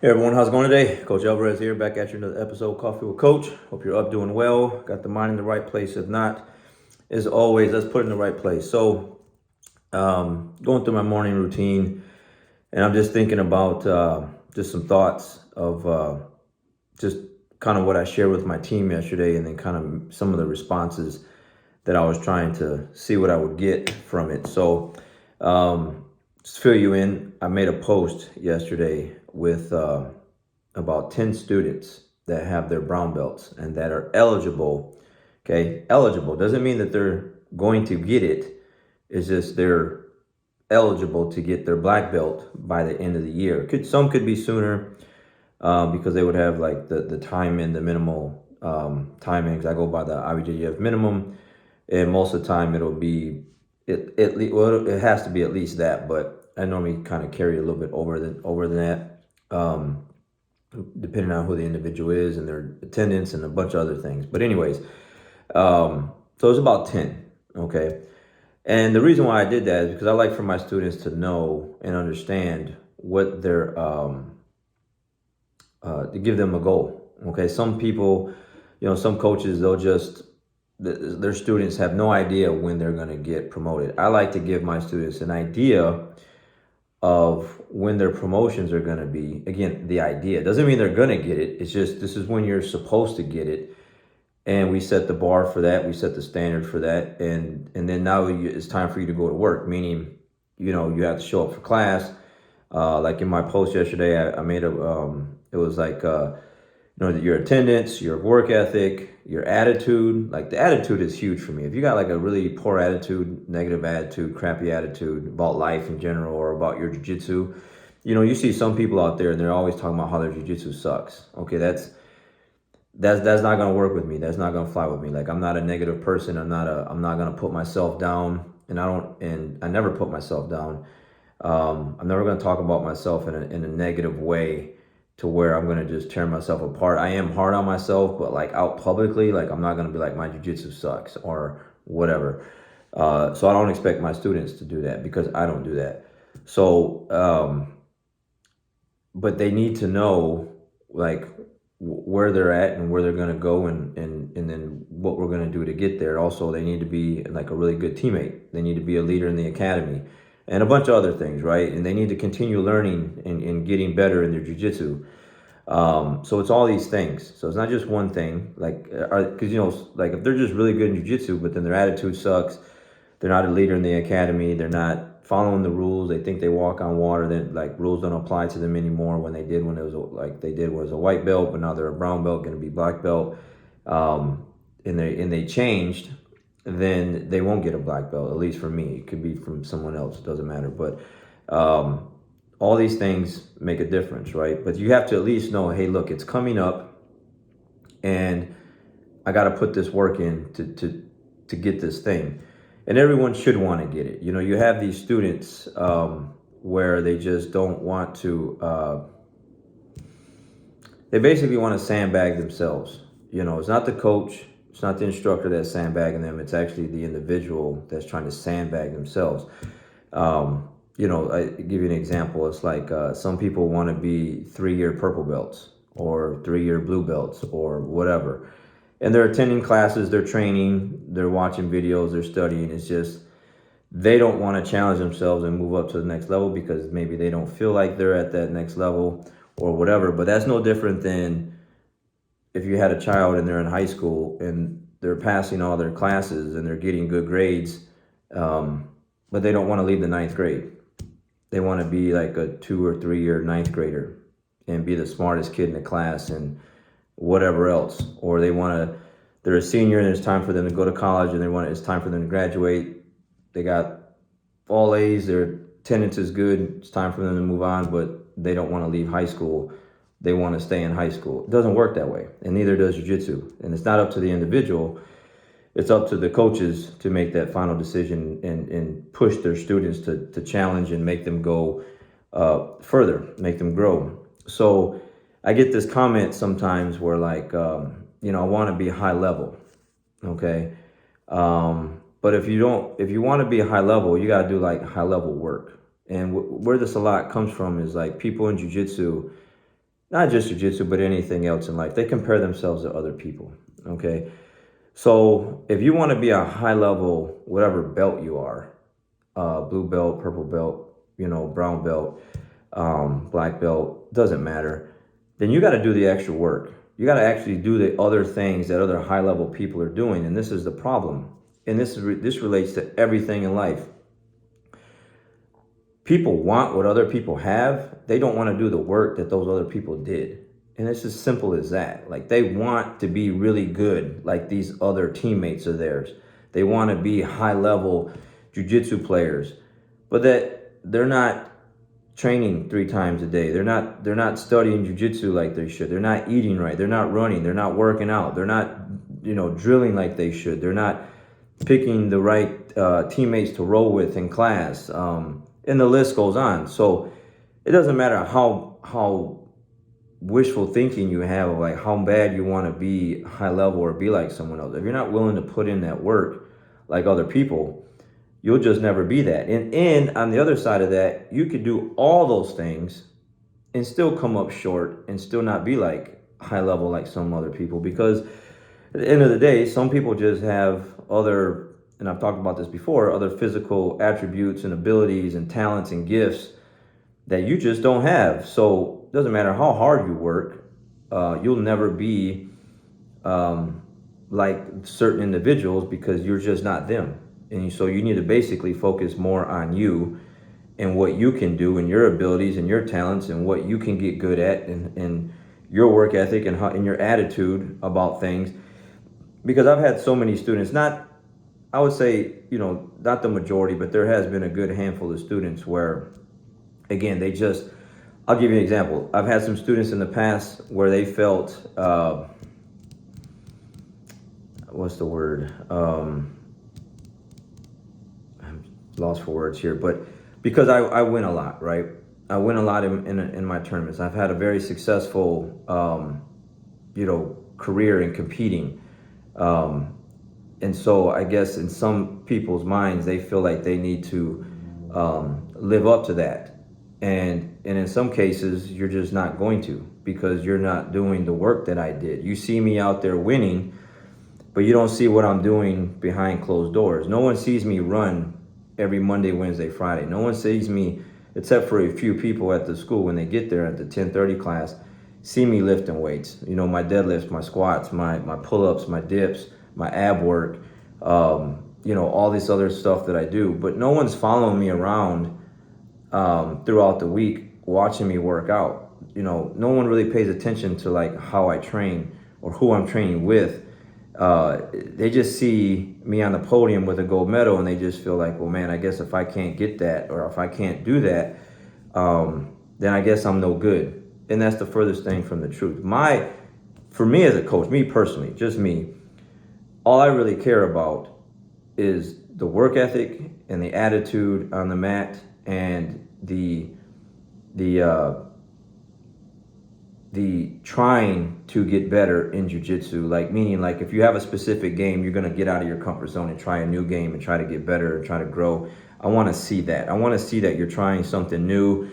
Hey everyone, how's it going today? Coach Alvarez here, back at you another episode of Coffee with Coach. Hope you're up doing well, got the mind in the right place. If not, as always, let's put it in the right place. Going through my morning routine, and I'm just thinking about just some thoughts of just kind of what I shared with my team yesterday, and then kind of some of the responses that I was trying to see what I would get from it. Just fill you in, I made a post yesterday with about 10 students that have their brown belts and that are eligible. Okay, eligible doesn't mean that they're going to get it. It's just they're eligible to get their black belt by the end of the year. Some could be sooner because they would have like the time in the minimal timings. I go by the IBJJF minimum, and most of the time it'll be it has to be at least that, but I normally kind of carry a little bit over than that, depending on who the individual is and their attendance and a bunch of other things. But anyways, so it's about 10, okay? And the reason why I did that is because I like for my students to know and understand what their to give them a goal. Okay, some people, some coaches, their students have no idea when they're going to get promoted. I like to give my students an idea of when their promotions are going to be. Again, the idea doesn't mean they're going to get it. It's just this is when you're supposed to get it, and we set the bar for that. We set the standard for that, and then now it's time for you to go to work. Meaning, you have to show up for class. Like in my post yesterday, I made it was like your attendance, your work ethic, your attitude. Like the attitude is huge for me. If you got like a really poor attitude, negative attitude, crappy attitude about life in general or about your jiu-jitsu, you see some people out there and they're always talking about how their jiu-jitsu sucks. Okay, that's not gonna work with me. That's not gonna fly with me. Like I'm not a negative person. I'm not gonna put myself down, and I never put myself down. I'm never gonna talk about myself in a negative way to where I'm gonna just tear myself apart. I am hard on myself, but like out publicly, like I'm not gonna be like my jiu-jitsu sucks or whatever. So I don't expect my students to do that because I don't do that. So, but they need to know like where they're at and where they're gonna go and then what we're gonna do to get there. Also, they need to be like a really good teammate. They need to be a leader in the academy and a bunch of other things, right? And they need to continue learning and getting better in their jiu-jitsu. So it's all these things. So it's not just one thing, like, because, like if they're just really good in jiu-jitsu, but then their attitude sucks, they're not a leader in the academy, they're not following the rules, they think they walk on water, then like rules don't apply to them anymore when it was a white belt, but now they're a brown belt, going to be black belt, and they changed, then they won't get a black belt, at least for me. It could be from someone else, it doesn't matter. But all these things make a difference, right? But you have to at least know, hey, look, it's coming up, and I got to put this work in to get this thing. And everyone should want to get it. You have these students where they just don't want to, they basically want to sandbag themselves. It's not the coach, it's not the instructor that's sandbagging them. It's actually the individual that's trying to sandbag themselves. I give you an example. It's like some people want to be 3-year purple belts or 3-year blue belts or whatever. And they're attending classes, they're training, they're watching videos, they're studying. It's just they don't want to challenge themselves and move up to the next level because maybe they don't feel like they're at that next level or whatever. But that's no different than if you had a child and they're in high school and they're passing all their classes and they're getting good grades, but they don't want to leave the 9th grade. They want to be like a 2 or 3-year 9th grader and be the smartest kid in the class and whatever else. Or they're a senior and it's time for them to go to college and it's time for them to graduate. They got all A's, their attendance is good, it's time for them to move on, but they don't want to leave high school. They want to stay in high school. It doesn't work that way, and neither does jiu-jitsu. And it's not up to the individual. It's up to the coaches to make that final decision and push their students to challenge and make them go further, make them grow. So I get this comment sometimes where like, I want to be high level, okay? But if you want to be high level, you got to do like high level work. And where this a lot comes from is like people in jiu-jitsu, not just jiu-jitsu, but anything else in life. They compare themselves to other people, okay? So if you want to be a high level, whatever belt you are, blue belt, purple belt, brown belt, black belt, doesn't matter, then you got to do the extra work. You got to actually do the other things that other high level people are doing. And this is the problem. And this relates to everything in life. People want what other people have. They don't want to do the work that those other people did. And it's as simple as that. Like, they want to be really good like these other teammates of theirs. They want to be high level jiu-jitsu players, but that they're not training 3 times a day. They're not studying jiu-jitsu like they should. They're not eating right. They're not running. They're not working out. They're not, drilling like they should. They're not picking the right teammates to roll with in class. And the list goes on. So it doesn't matter how wishful thinking you have of like how bad you want to be high level or be like someone else. If you're not willing to put in that work like other people, you'll just never be that. And on the other side of that, you could do all those things and still come up short and still not be like high level like some other people, because at the end of the day, some people just have other, and I've talked about this before, other physical attributes and abilities and talents and gifts that you just don't have. So it doesn't matter how hard you work, you'll never be like certain individuals, because you're just not them. And so you need to basically focus more on you and what you can do and your abilities and your talents and what you can get good at, and your work ethic and your attitude about things. Because I've had so many students, I would say, not the majority, but there has been a good handful of students where, again, I'll give you an example. I've had some students in the past where they felt, what's the word? I'm lost for words here, but because I win a lot, right? I win a lot in my tournaments. I've had a very successful, career in competing. And so I guess in some people's minds, they feel like they need to live up to that. And in some cases, you're just not going to, because you're not doing the work that I did. You see me out there winning, but you don't see what I'm doing behind closed doors. No one sees me run every Monday, Wednesday, Friday. No one sees me, except for a few people at the school when they get there at the 10:30 class, see me lifting weights. My deadlifts, my squats, my pull-ups, my dips, my ab work, all this other stuff that I do. But no one's following me around throughout the week watching me work out. No one really pays attention to like how I train or who I'm training with. They just see me on the podium with a gold medal, and they just feel like, well, man, I guess if I can't get that, or if I can't do that, then I guess I'm no good. And that's the furthest thing from the truth. For me as a coach, me personally, just me, all I really care about is the work ethic and the attitude on the mat, and the trying to get better in jiu-jitsu. Like, meaning, like, if you have a specific game, you're going to get out of your comfort zone and try a new game and try to get better and try to grow. I want to see that. I want to see that you're trying something new,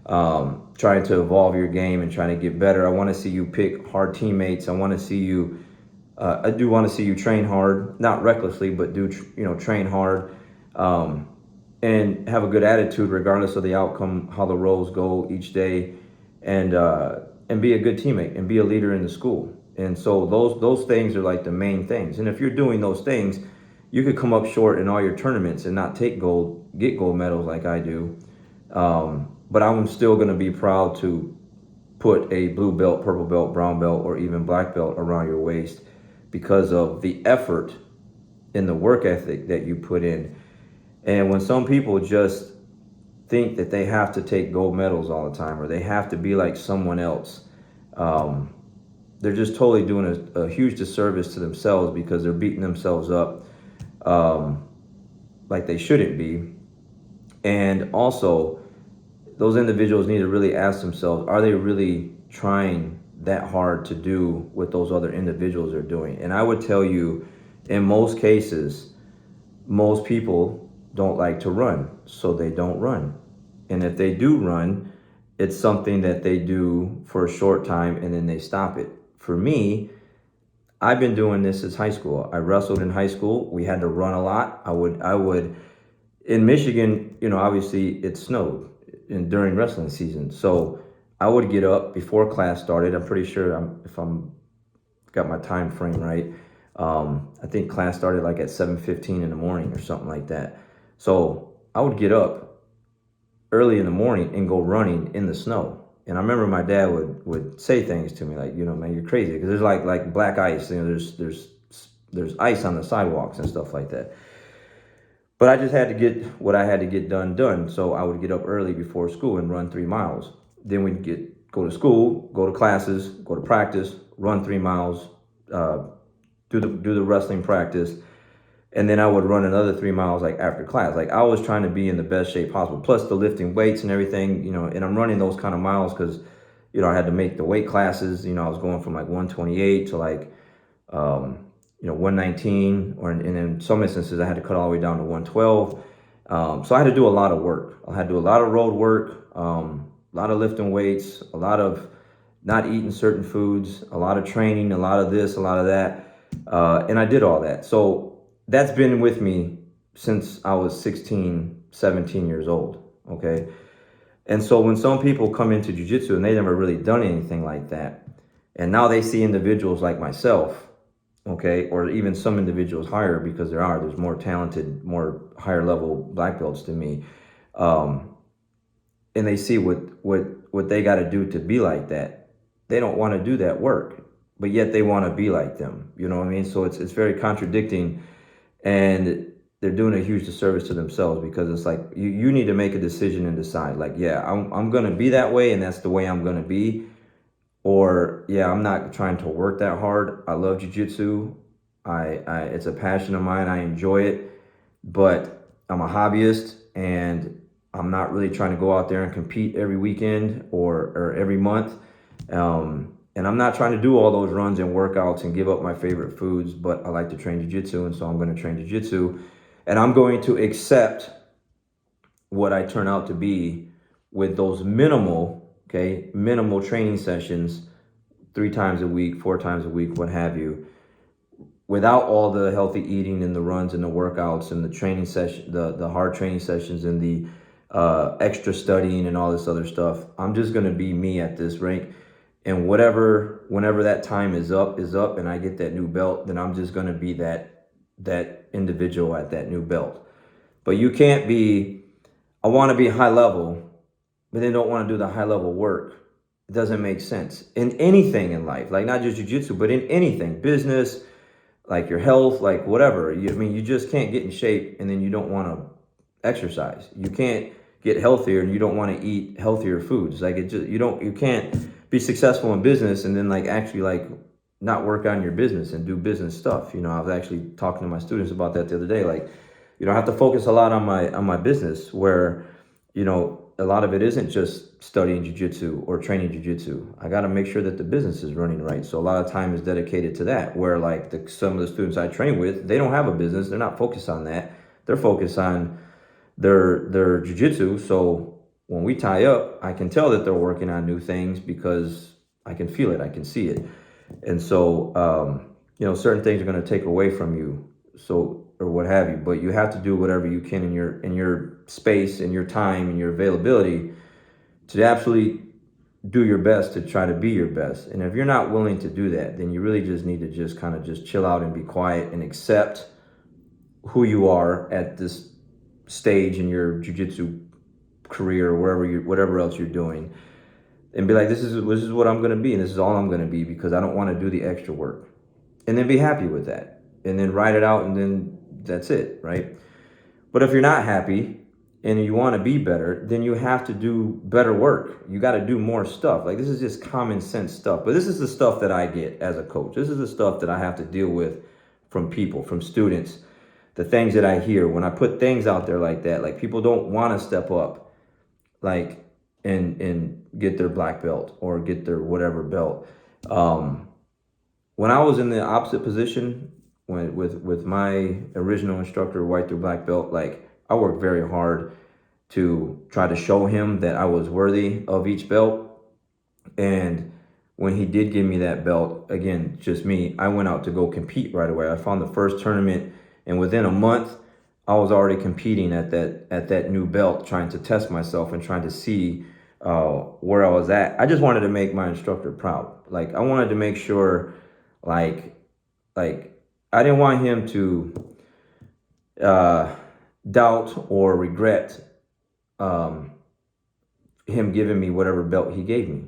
trying to evolve your game and trying to get better. I want to see you pick hard teammates. I want to see you I do want to see you train hard, not recklessly, but train hard, and have a good attitude regardless of the outcome, how the roles go each day, and be a good teammate and be a leader in the school. And so those things are like the main things. And if you're doing those things, you could come up short in all your tournaments and not get gold medals like I do. But I'm still going to be proud to put a blue belt, purple belt, brown belt, or even black belt around your waist, because of the effort and the work ethic that you put in. And when some people just think that they have to take gold medals all the time, or they have to be like someone else, they're just totally doing a huge disservice to themselves, because they're beating themselves up like they shouldn't be. And also, those individuals need to really ask themselves, are they really trying that hard to do what those other individuals are doing? And I would tell you, in most cases, most people don't like to run, so they don't run. And if they do run, it's something that they do for a short time and then they stop it. For me, I've been doing this since high school. I wrestled in high school. We had to run a lot. I would in Michigan, obviously it snowed during wrestling season. So I would get up before class started. I'm pretty sure if I'm got my time frame right. I think class started like at 7:15 in the morning or something like that. So I would get up early in the morning and go running in the snow. And I remember my dad would say things to me like, man, you're crazy, because there's like black ice. There's ice on the sidewalks and stuff like that. But I just had to get what I had to get done. So I would get up early before school and run 3 miles. Then we'd go to school, go to classes, go to practice, run 3 miles, do the wrestling practice, and then I would run another 3 miles like after class. Like I was trying to be in the best shape possible. Plus the lifting weights and everything, and I'm running those kind of miles because, I had to make the weight classes. I was going from like 128 to like 119, and in some instances I had to cut all the way down to 112. So I had to do a lot of work. I had to do a lot of road work, a lot of lifting weights, a lot of not eating certain foods, a lot of training, a lot of this, a lot of that. And I did all that. So that's been with me since I was 16, 17 years old. Okay. And so when some people come into jiu-jitsu and they never really done anything like that, and now they see individuals like myself, okay, or even some individuals higher, because there's more talented, more higher level black belts than me, and they see what they got to do to be like that. They don't want to do that work, but yet they want to be like them. You know what I mean? So it's very contradicting, and they're doing a huge disservice to themselves, because it's like you need to make a decision and decide, like, yeah, I'm gonna be that way, and that's the way I'm gonna be. Or yeah, I'm not trying to work that hard. I love jiu-jitsu. It's a passion of mine. I enjoy it, but I'm a hobbyist, and I'm not really trying to go out there and compete every weekend or every month. And I'm not trying to do all those runs and workouts and give up my favorite foods, but I like to train jiu-jitsu, and so I'm going to train jiu-jitsu, and I'm going to accept what I turn out to be with those minimal training sessions, 3 times a week, 4 times a week, what have you, without all the healthy eating and the runs and the workouts and the training session, the hard training sessions and the extra studying and all this other stuff. I'm just going to be me at this rank. And whenever that time is up and I get that new belt, then I'm just going to be that individual at that new belt. But you can't be, I want to be high level, but then don't want to do the high level work. It doesn't make sense in anything in life, like not just jiu-jitsu, but in anything, business, like your health, like whatever. You just can't get in shape and then you don't want to exercise. You can't get healthier and you don't want to eat healthier foods. Like you can't be successful in business and then like actually like not work on your business and do business stuff. I was actually talking to my students about that the other day. Like, I have to focus a lot on my business, where, a lot of it isn't just studying jiu-jitsu or training jiu-jitsu. I got to make sure that the business is running right. So a lot of time is dedicated to that, where like some of the students I train with, they don't have a business. They're not focused on that. They're focused on their jiu-jitsu. So when we tie up, I can tell that they're working on new things because I can feel it. I can see it. And so, certain things are going to take away from you. So, or what have you, but you have to do whatever you can in your space, in your time, in your availability, to absolutely do your best to try to be your best. And if you're not willing to do that, then you really just need to just kind of just chill out and be quiet and accept who you are at this stage in your jiu-jitsu career, or whatever else you're doing, and be like, this is what I'm going to be, and this is all I'm going to be, because I don't want to do the extra work. And then be happy with that, and then ride it out, and then that's it, right? But if you're not happy and you want to be better, then you have to do better work. You got to do more stuff. Like, this is just common sense stuff, but this is the stuff that I get as a coach. This is the stuff that I have to deal with from people, from students, the things that I hear when I put things out there like that. Like, people don't want to step up, like, and get their black belt or get their whatever belt. When I was in the opposite position, with my original instructor, white through black belt, like, I worked very hard, to try to show him that I was worthy of each belt. And when he did give me that belt, again, just me, I went out to go compete right away. I found the first tournament, and within a month, I was already competing at that new belt, trying to test myself and trying to see where I was at. I just wanted to make my instructor proud. Like, I wanted to make sure, like I didn't want him to doubt or regret him giving me whatever belt he gave me.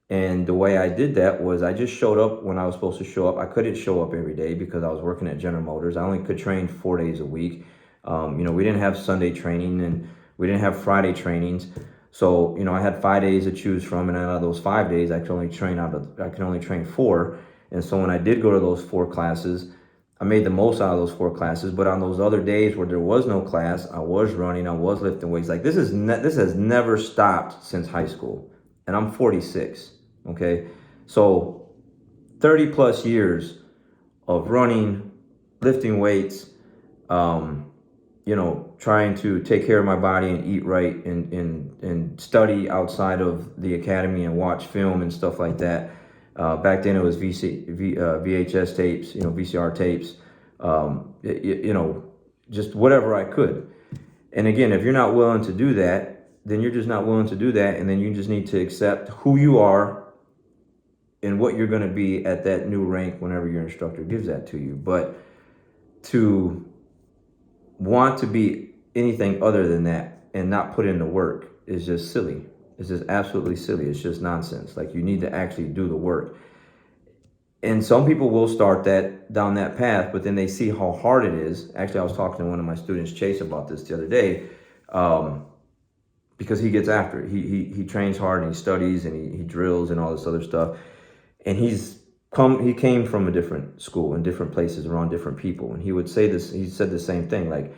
And the way I did that was I just showed up when I was supposed to show up. I couldn't show up every day because I was working at General Motors. I only could train 4 days a week. We didn't have Sunday training and we didn't have Friday trainings. So, I had 5 days to choose from, and out of those 5 days, I could only train 4. And so when I did go to those 4 classes, I made the most out of those 4 classes. But on those other days where there was no class, I was running, I was lifting weights. Like, this has never stopped since high school, and I'm 46. Okay, so 30 plus years of running, lifting weights, trying to take care of my body and eat right and study outside of the academy and watch film and stuff like that. Back then it was VHS tapes, VCR tapes, just whatever I could. And again, if you're not willing to do that, then you're just not willing to do that. And then you just need to accept who you are and what you're going to be at that new rank whenever your instructor gives that to you. But to want to be anything other than that and not put in the work is just silly. It's just absolutely silly. It's just nonsense. Like, you need to actually do the work. And some people will start down that path, but then they see how hard it is. Actually, I was talking to one of my students, Chase, about this the other day, because he gets after it. He trains hard and he studies and he drills and all this other stuff. And he came from a different school and different places around different people. And he would say this, he said the same thing, like,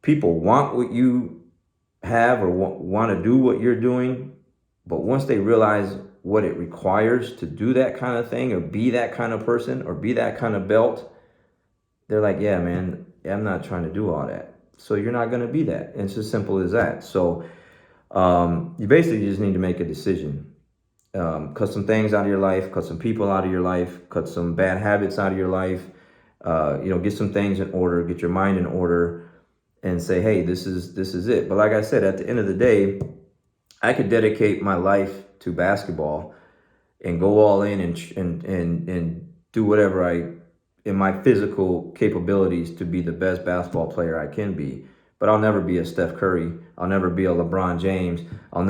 people want what you have or want to do what you're doing, but once they realize what it requires to do that kind of thing or be that kind of person or be that kind of belt, they're like, yeah, man, I'm not trying to do all that. So you're not going to be that. And it's as simple as that. So you basically just need to make a decision. Cut some things out of your life, cut some people out of your life, cut some bad habits out of your life, get some things in order, get your mind in order, and say, hey, this is it. But like I said, at the end of the day, I could dedicate my life to basketball and go all in and do whatever in my physical capabilities to be the best basketball player I can be. But I'll never be a Steph Curry. I'll never be a LeBron James. I'm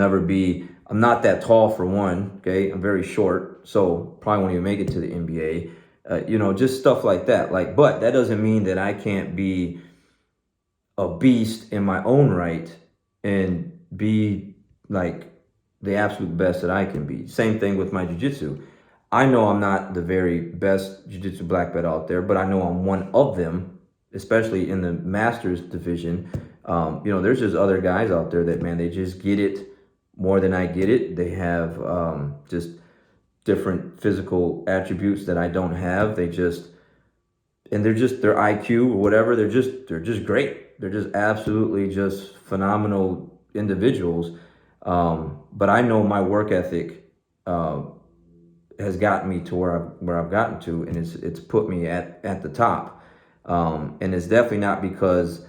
not that tall, for one, okay? I'm very short, so probably won't even make it to the NBA. Just stuff like that. But that doesn't mean that I can't be a beast in my own right and be like the absolute best that I can be. Same thing with my jiu-jitsu. I know I'm not the very best jiu-jitsu black belt out there, but I know I'm one of them, especially in the masters division. There's just other guys out there that, man, they just get it more than I get it. They have just different physical attributes that I don't have. They're their IQ or whatever. They're just great. They're just absolutely just phenomenal individuals. But I know my work ethic has gotten me to where I've gotten to, and it's put me at the top. And it's definitely not because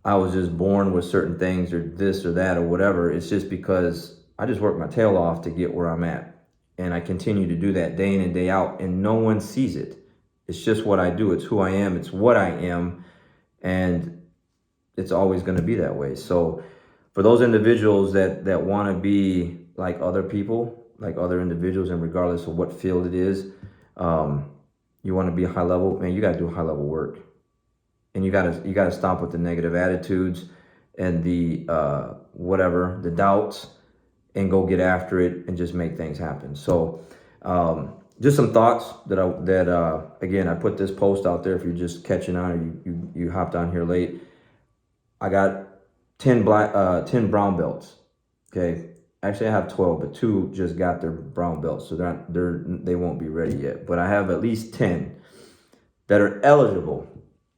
I was just born with certain things or this or that or whatever. It's just because I just worked my tail off to get where I'm at. And I continue to do that day in and day out, and no one sees it. It's just what I do. It's who I am. It's what I am. And it's always going to be that way. So for those individuals that want to be like other people, like other individuals, and regardless of what field it is, you want to be high level, man, you got to do high level work. And you gotta stop with the negative attitudes and the the doubts, and go get after it and just make things happen. So just some thoughts that again, I put this post out there if you're just catching on or you hopped on here late. I got 10 brown belts. Okay, actually I have 12, but 2 just got their brown belts, so they won't be ready yet. But I have at least 10 that are eligible.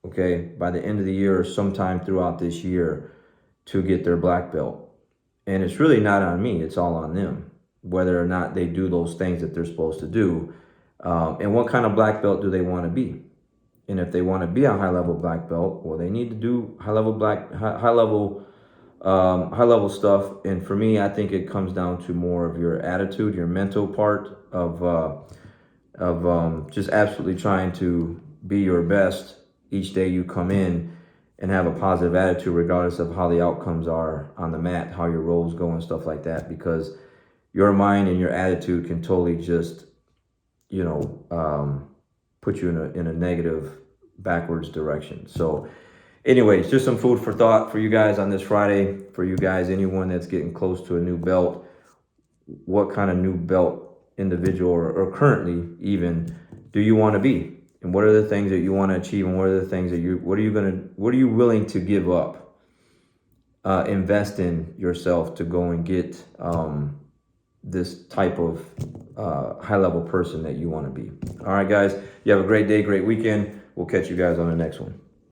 Okay, by the end of the year or sometime throughout this year, to get their black belt. And it's really not on me, it's all on them, whether or not they do those things that they're supposed to do. And what kind of black belt do they want to be? And if they want to be a high level black belt, well, they need to do high level stuff. And for me, I think it comes down to more of your attitude, your mental part of just absolutely trying to be your best each day you come in, and have a positive attitude regardless of how the outcomes are on the mat, how your rolls go and stuff like that, because your mind and your attitude can totally just, put you in a negative, backwards direction. So anyways, just some food for thought for you guys on this Friday. For you guys, anyone that's getting close to a new belt, what kind of new belt individual or currently even do you want to be? And what are the things that you want to achieve? And what are the things that what are you willing to give up? Invest in yourself to go and get this type of high level person that you want to be. All right, guys, you have a great day, great weekend. We'll catch you guys on the next one.